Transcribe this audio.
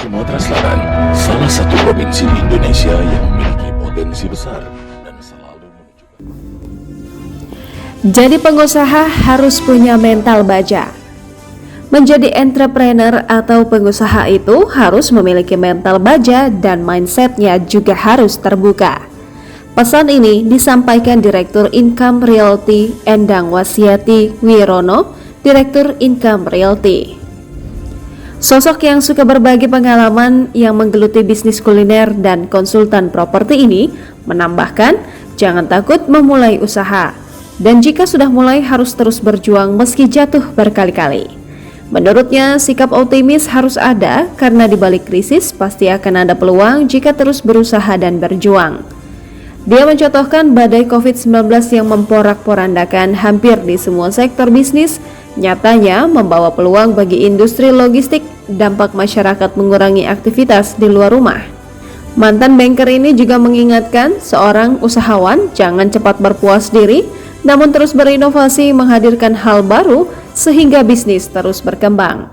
Sumatera Selatan, salah satu provinsi di Indonesia yang memiliki potensi besar dan selalu menunjukkan. Jadi pengusaha harus punya mental baja. Menjadi entrepreneur atau pengusaha itu harus memiliki mental baja dan mindsetnya juga harus terbuka. Pesan ini disampaikan Direktur Income Realty Endang Wasiati Wirono, Direktur Income Realty. Sosok yang suka berbagi pengalaman yang menggeluti bisnis kuliner dan konsultan properti ini menambahkan, jangan takut memulai usaha. Dan jika sudah mulai harus terus berjuang meski jatuh berkali-kali. Menurutnya, sikap optimis harus ada karena di balik krisis pasti akan ada peluang jika terus berusaha dan berjuang. Dia mencontohkan badai COVID-19 yang memporak-porandakan hampir di semua sektor bisnis, nyatanya membawa peluang bagi industri logistik. Dampak masyarakat mengurangi aktivitas di luar rumah. Mantan banker ini juga mengingatkan seorang usahawan jangan cepat berpuas diri, namun terus berinovasi menghadirkan hal baru sehingga bisnis terus berkembang.